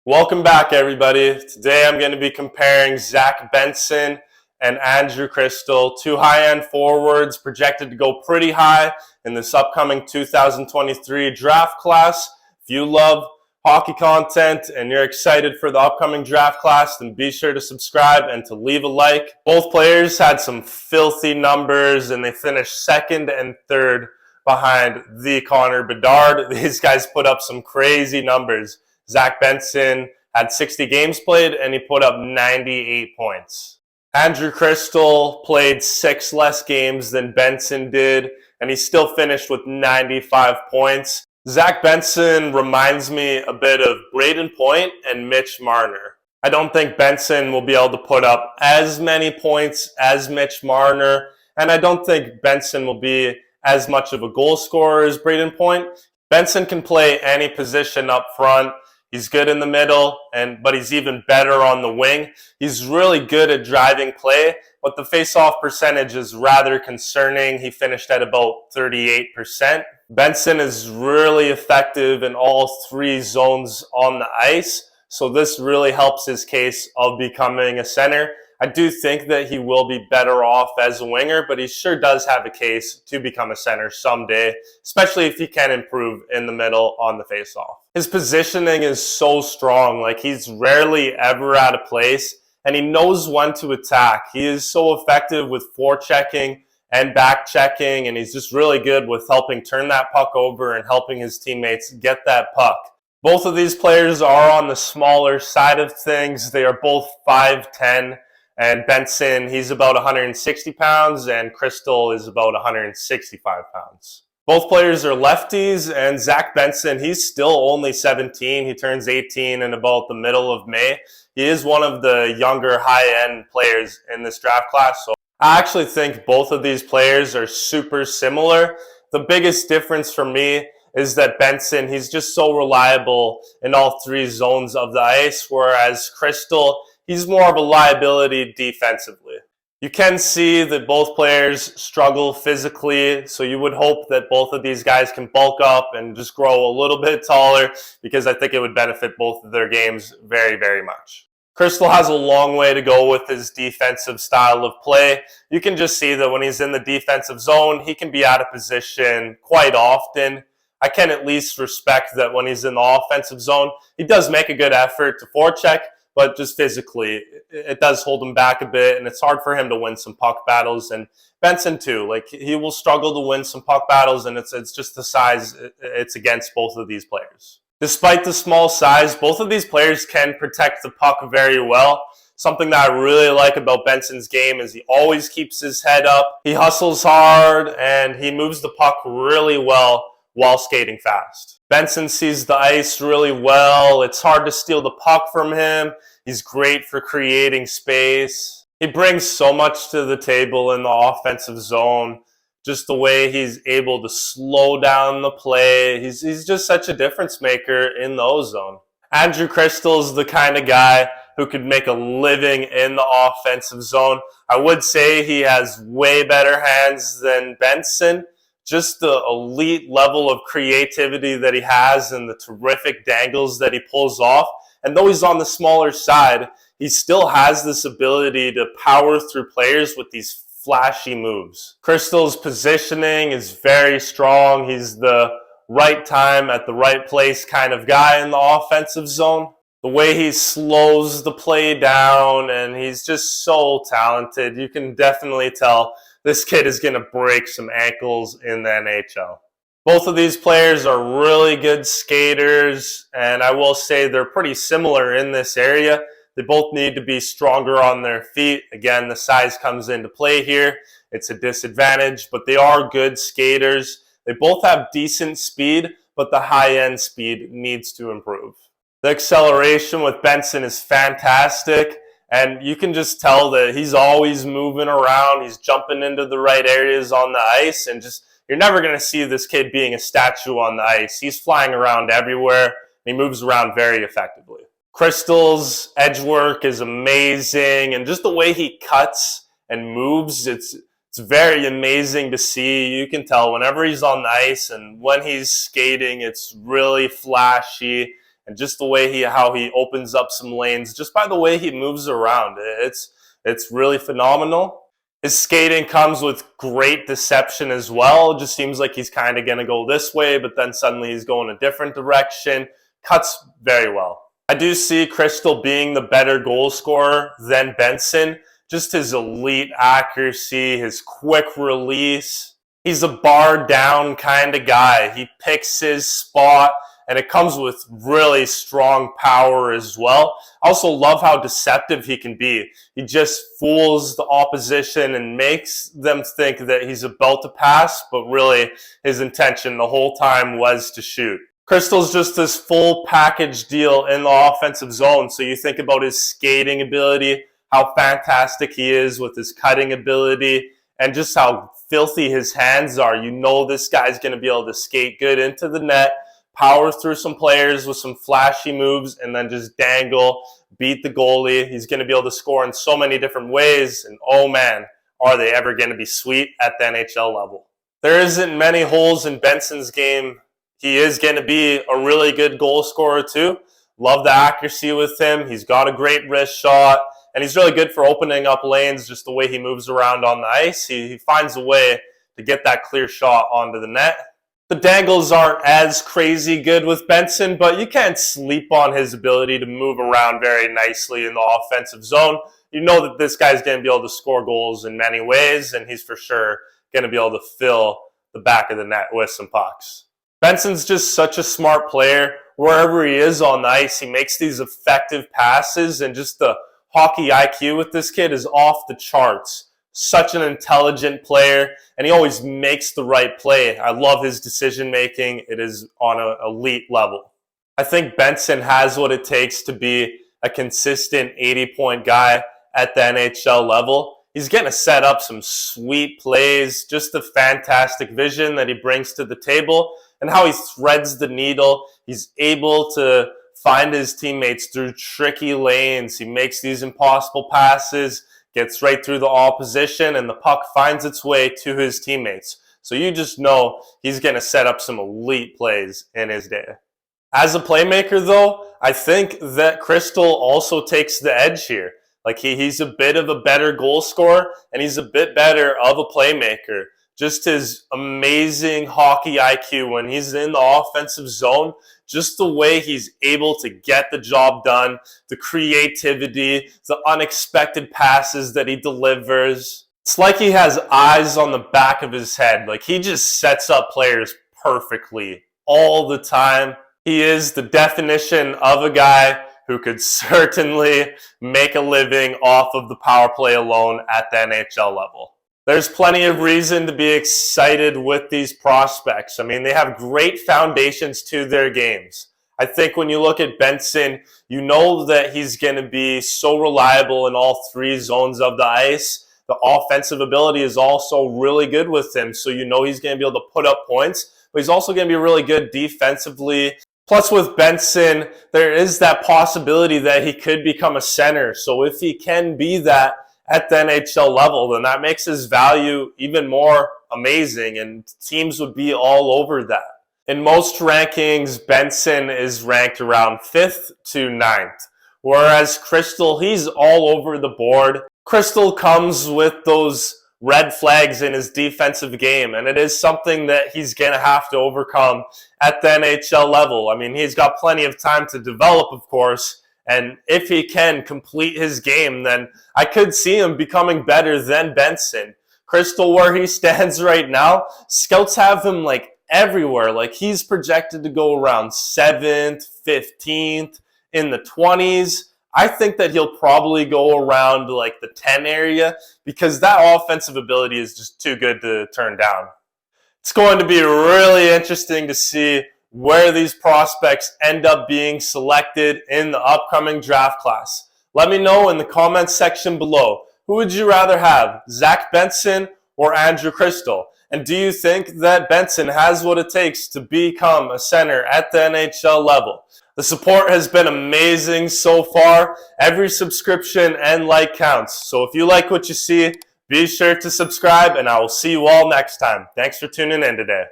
Welcome back, everybody. Today I'm going to be comparing Zach Benson and Andrew Cristall, two high-end forwards projected to go pretty high in this upcoming 2023 draft class. If you love hockey content and you're excited for the upcoming draft class, then be sure to subscribe and to leave a like. Both players had some filthy numbers and they finished second and third behind the Connor Bedard. These guys put up some crazy numbers. Zach Benson had 60 games played, and he put up 98 points. Andrew Cristall played 6 less games than Benson did, and he still finished with 95 points. Zach Benson reminds me a bit of Braden Point and Mitch Marner. I don't think Benson will be able to put up as many points as Mitch Marner, and I don't think Benson will be as much of a goal scorer as Braden Point. Benson can play any position up front. He's good in the middle, but he's even better on the wing. He's really good at driving play, but the face-off percentage is rather concerning. He finished at about 38%. Benson is really effective in all 3 zones on the ice, so this really helps his case of becoming a center. I do think that he will be better off as a winger, but he sure does have a case to become a center someday, especially if he can improve in the middle on the face-off. His positioning is so strong, like he's rarely ever out of place, and he knows when to attack. He is so effective with forechecking and back-checking, and he's just really good with helping turn that puck over and helping his teammates get that puck. Both of these players are on the smaller side of things. They are both 5'10", and Benson, he's about 160 pounds, and Cristall is about 165 pounds. Both players are lefties, and Zach Benson, he's still only 17. He turns 18 in about the middle of May. He is one of the younger high-end players in this draft class, so I actually think both of these players are super similar. The biggest difference for me is that Benson, he's just so reliable in all 3 zones of the ice, whereas Cristall, he's more of a liability defensively. You can see that both players struggle physically, so you would hope that both of these guys can bulk up and just grow a little bit taller, because I think it would benefit both of their games very, very much. Cristall has a long way to go with his defensive style of play. You can just see that when he's in the defensive zone, he can be out of position quite often. I can at least respect that when he's in the offensive zone, he does make a good effort to forecheck, but just physically, it does hold him back a bit, and it's hard for him to win some puck battles. And Benson too, like he will struggle to win some puck battles, and it's just the size it's against both of these players. Despite the small size, both of these players can protect the puck very well. Something that I really like about Benson's game is he always keeps his head up, he hustles hard, and he moves the puck really well while skating fast. Benson sees the ice really well. It's hard to steal the puck from him. He's great for creating space. He brings so much to the table in the offensive zone. Just the way he's able to slow down the play. He's just such a difference maker in the O-zone. Andrew Cristall is the kind of guy who could make a living in the offensive zone. I would say he has way better hands than Benson. Just the elite level of creativity that he has and the terrific dangles that he pulls off. And though he's on the smaller side, he still has this ability to power through players with these flashy moves. Cristall's positioning is very strong. He's the right time at the right place kind of guy in the offensive zone. The way he slows the play down, and he's just so talented. You can definitely tell this kid is going to break some ankles in the NHL. Both of these players are really good skaters, and I will say they're pretty similar in this area. They both need to be stronger on their feet. Again, the size comes into play here. It's a disadvantage, but they are good skaters. They both have decent speed, but the high-end speed needs to improve. The acceleration with Benson is fantastic. And you can just tell that he's always moving around. He's jumping into the right areas on the ice. And just you're never going to see this kid being a statue on the ice. He's flying around everywhere. He moves around very effectively. Cristall's edge work is amazing. And just the way he cuts and moves, it's very amazing to see. You can tell whenever he's on the ice and when he's skating, it's really flashy. and just the way how he opens up some lanes, just by the way he moves around. It's really phenomenal. His skating comes with great deception as well. It just seems like he's kind of going to go this way, but then suddenly he's going a different direction. Cuts very well. I do see Cristall being the better goal scorer than Benson. Just his elite accuracy, his quick release. He's a bar down kind of guy. He picks his spot, and it comes with really strong power as well. I also love how deceptive he can be. He just fools the opposition and makes them think that he's about to pass, but really his intention the whole time was to shoot. Cristall's just this full package deal in the offensive zone. So you think about his skating ability, how fantastic he is with his cutting ability, and just how filthy his hands are. You know this guy's going to be able to skate good into the net, power through some players with some flashy moves, and then just dangle, beat the goalie. He's going to be able to score in so many different ways, and oh man, are they ever going to be sweet at the NHL level. There isn't many holes in Benson's game. He is going to be a really good goal scorer too. Love the accuracy with him. He's got a great wrist shot, and he's really good for opening up lanes, just the way he moves around on the ice. He finds a way to get that clear shot onto the net. The dangles aren't as crazy good with Benson, but you can't sleep on his ability to move around very nicely in the offensive zone. You know that this guy's going to be able to score goals in many ways, and he's for sure going to be able to fill the back of the net with some pucks. Benson's just such a smart player. Wherever he is on the ice, he makes these effective passes, and just the hockey IQ with this kid is off the charts. Such an intelligent player, and he always makes the right play. I love his decision making. It is on an elite level. I think Benson has what it takes to be a consistent 80-point guy at the NHL level. He's going to set up some sweet plays, just the fantastic vision that he brings to the table, and how he threads the needle. He's able to find his teammates through tricky lanes. He makes these impossible passes, gets right through the opposition, and the puck finds its way to his teammates. So you just know he's going to set up some elite plays in his day. As a playmaker, though, I think that Cristall also takes the edge here. Like he's a bit of a better goal scorer, and he's a bit better of a playmaker. Just his amazing hockey IQ when he's in the offensive zone, just the way he's able to get the job done, the creativity, the unexpected passes that he delivers. It's like he has eyes on the back of his head. Like he just sets up players perfectly all the time. He is the definition of a guy who could certainly make a living off of the power play alone at the NHL level. There's plenty of reason to be excited with these prospects. I mean, they have great foundations to their games. I think when you look at Benson, you know that he's going to be so reliable in all three zones of the ice. The offensive ability is also really good with him, so you know he's going to be able to put up points, but he's also going to be really good defensively. Plus, with Benson, there is that possibility that he could become a center. So if he can be that at the NHL level, then that makes his value even more amazing, and teams would be all over that. In most rankings, Benson is ranked around 5th to 9th, whereas Cristall, he's all over the board. Cristall comes with those red flags in his defensive game, and it is something that he's going to have to overcome at the NHL level. I mean, he's got plenty of time to develop, of course, and if he can complete his game, then I could see him becoming better than Benson. Cristall, where he stands right now, scouts have him like everywhere. Like he's projected to go around 7th, 15th, in the 20s. I think that he'll probably go around like the 10 area because that offensive ability is just too good to turn down. It's going to be really interesting to see where these prospects end up being selected in the upcoming draft class. Let me know in the comments section below. Who would you rather have, Zach Benson or Andrew Cristall? And do you think that Benson has what it takes to become a center at the NHL level? The support has been amazing so far. Every subscription and like counts. So if you like what you see, be sure to subscribe, and I will see you all next time. Thanks for tuning in today.